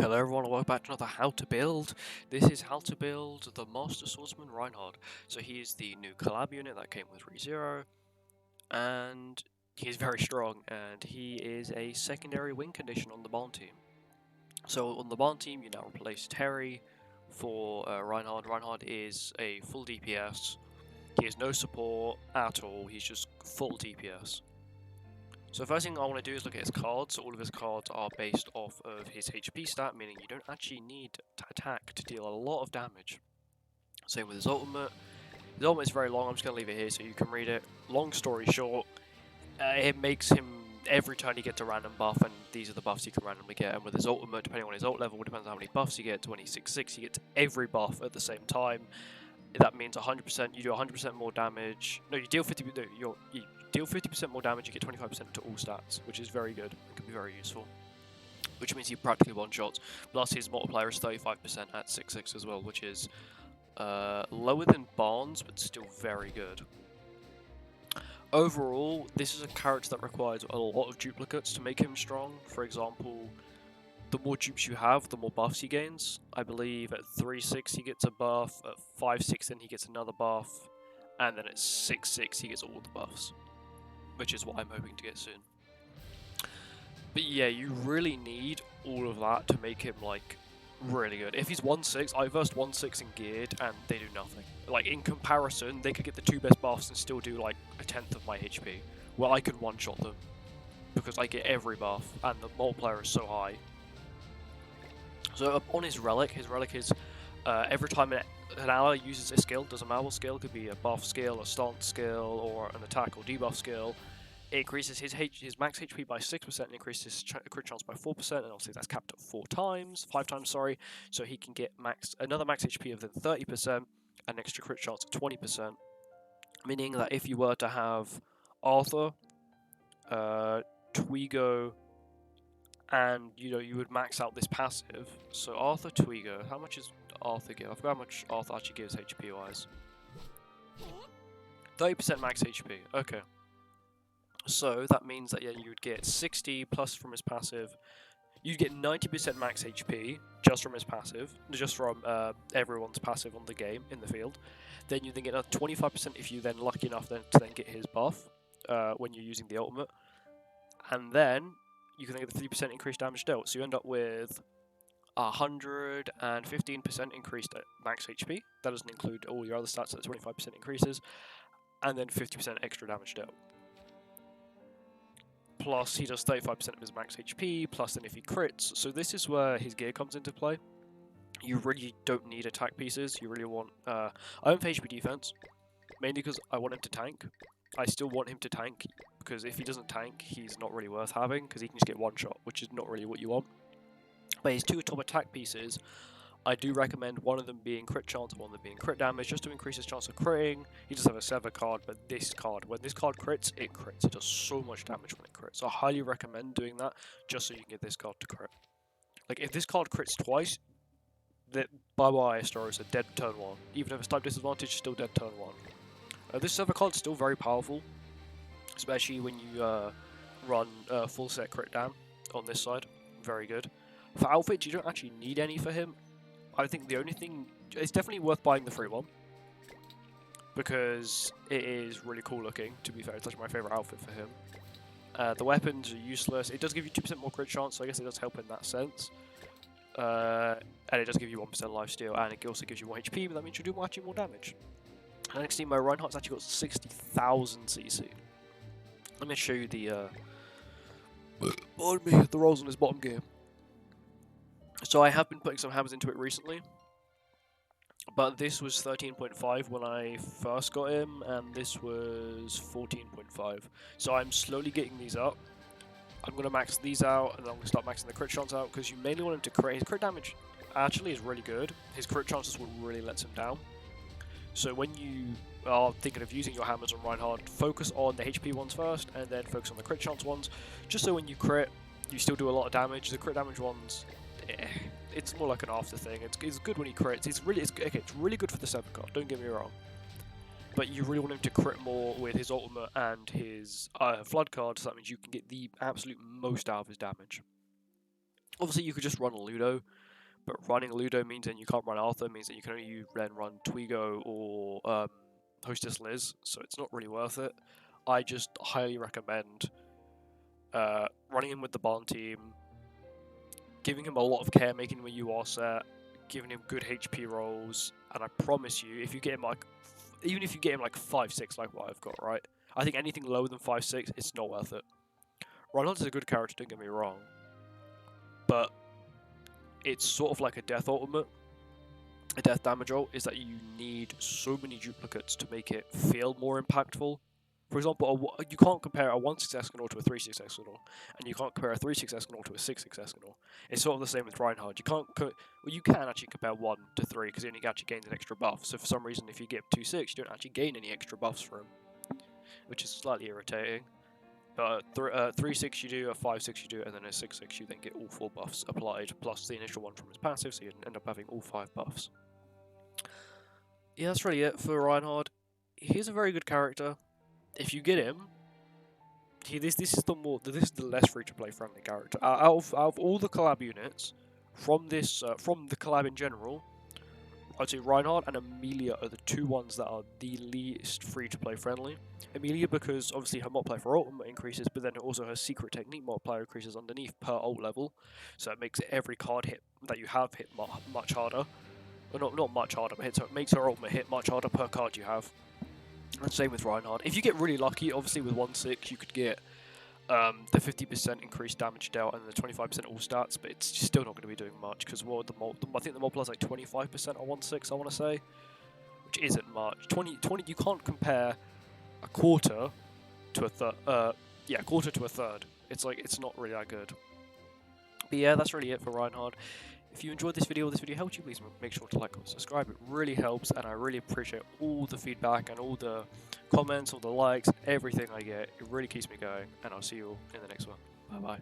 Hello everyone and welcome back to another How to Build. This is how to build the Master Swordsman Reinhard. So he is the new collab unit that came with ReZero, and he's very strong, and he is a secondary win condition on the Barn team. So on the Barn team you now replace Terry for Reinhard. Reinhard is a full DPS, he has no support at all, he's just full DPS. So the first thing I want to do is look at his cards. So all of his cards are based off of his HP stat, meaning you don't actually need to attack to deal a lot of damage. Same with his ultimate. His ultimate is very long, I'm just going to leave it here so you can read it. Long story short, it makes him, every turn he gets a random buff, and these are the buffs he can randomly get. And with his ultimate, depending on his ult level, depends on how many buffs he gets. When he's 6/6, he gets every buff at the same time. That means 100%, you do 100% more damage. No, you deal 50%, no, you deal 50% more damage, you get 25% to all stats, which is very good. It can be very useful. Which means he practically one-shots. Plus his multiplier is 35% at 6/6 as well, which is lower than Barnes, but still very good. Overall, this is a character that requires a lot of duplicates to make him strong. For example, the more dupes you have, the more buffs he gains. I believe at 3/6 he gets a buff, at 5/6 then he gets another buff, and then at 6/6 he gets all the buffs, which is what I'm hoping to get soon. But yeah, you really need all of that to make him, like, really good. If he's 1/6, I versed 1/6 in geared, and they do nothing. Like, in comparison, they could get the two best buffs and still do, like, a tenth of my HP. Well, I can one-shot them, because I get every buff, and the multiplier is so high. So on his relic is every time an ally uses a skill, doesn't matter what skill, could be a buff skill, a stance skill, or an attack or debuff skill, it increases his max HP by 6% and increases his crit chance by 4%, and obviously that's capped at 5 times, sorry, so he can get another max HP of then 30% and extra crit chance of 20%, meaning that if you were to have Arthur, Twigo, and you would max out this passive. So Arthur, Twigo, how much is Arthur give? I forgot how much Arthur actually gives HP wise. 30% max HP. Okay. So that means that yeah, you would get 60 plus from his passive. You'd get 90% max HP just from his passive, just from everyone's passive on the game in the field. Then you then get another 25% if you then lucky enough then to then get his buff when you're using the ultimate, and then you can get the 3% increased damage dealt, so you end up with 115% increased at max HP. That doesn't include all your other stats that 25% increases, and then 50% extra damage dealt. Plus, he does 35% of his max HP, plus then if he crits, so this is where his gear comes into play. You really don't need attack pieces, you really want... I went for HP defense, mainly because I want him to tank. I still want him to tank, because if he doesn't tank, he's not really worth having, because he can just get one shot, which is not really what you want. But his two top attack pieces, I do recommend one of them being crit chance, one of them being crit damage, just to increase his chance of critting. He does have a Sever card, but this card, when this card crits, it crits. It does so much damage when it crits. So I highly recommend doing that, just so you can get this card to crit. Like, if this card crits twice, bye-bye Astoros, a dead turn 1. Even if it's type disadvantage, still dead turn 1. This Sever card is still very powerful, especially when you run full set crit dam on this side. Very good. For outfits, you don't actually need any for him. I think the only thing... It's definitely worth buying the free one, because it is really cool looking, to be fair. It's actually my favourite outfit for him. The weapons are useless. It does give you 2% more crit chance, so I guess it does help in that sense. And it does give you 1% lifesteal, and it also gives you more HP, but that means you do actually more damage. And next thing, my Reinhardt's actually got 60,000 CC. Let me show you the pardon me, the rolls on his bottom gear. So I have been putting some hammers into it recently, but this was 13.5 when I first got him, and this was 14.5. So I'm slowly getting these up. I'm going to max these out, and then I'm going to start maxing the crit chance out, because you mainly want him to crit. His crit damage actually is really good. His crit chances will really let him down. So when you are thinking of using your hammers on Reinhardt, focus on the HP ones first, and then focus on the crit chance ones, just so when you crit, you still do a lot of damage. The crit damage ones, it's more like an after thing. It's good when he crits. It's really good for the 7 card, don't get me wrong. But you really want him to crit more with his ultimate and his flood card, so that means you can get the absolute most out of his damage. Obviously, you could just run a Ludo, but running a Ludo means then you can't run Arthur, means that you can only then run Twigo or Hostess Liz, so it's not really worth it. I just highly recommend running him with the Barn team, giving him a lot of care, making him a UR set, giving him good HP rolls, and I promise you, if you get him like, even if you get him like 5-6 like what I've got, right? I think anything lower than 5-6, it's not worth it. Reinhardt is a good character, don't get me wrong, but it's sort of like a death ultimate. A death damage ult is that you need so many duplicates to make it feel more impactful. For example, you can't compare a 1/6 Escanor to a 3/6 Escanor, and you can't compare a 3/6 Escanor to a 6/6 Escanor. It's sort of the same with Reinhard. You can't, well, you can actually compare 1 to 3 because he only actually gains an extra buff. So for some reason, if you get 2/6, you don't actually gain any extra buffs for him, which is slightly irritating. But 3/6 you do, a 5/6 you do, and then a 6/6 you then get all 4 buffs applied, plus the initial one from his passive, so you end up having all 5 buffs. Yeah, that's really it for Reinhard. He's a very good character. If you get him, this is the less free to play friendly character. Out of all the collab units from the collab in general, I'd say Reinhard and Amelia are the two ones that are the least free to play friendly. Amelia because obviously her multiplier for ultimate increases, but then also her secret technique multiplier increases underneath per ult level, so it makes every card hit that you have hit much harder. Well, not much harder, but it makes her ultimate hit much harder per card you have. And same with Reinhard. If you get really lucky, obviously with 1/6 you could get the 50% increased damage dealt and the 25% all stats, but it's still not going to be doing much because I think the multiplier is like 25% on 1/6, I want to say, which isn't much. 20 you can't compare a quarter to a third. Quarter to a third. It's not really that good. But yeah, that's really it for Reinhard. If you enjoyed this video or this video helped you, please make sure to like or subscribe. It really helps, and I really appreciate all the feedback and all the comments, all the likes, everything I get. It really keeps me going, and I'll see you all in the next one. Bye bye.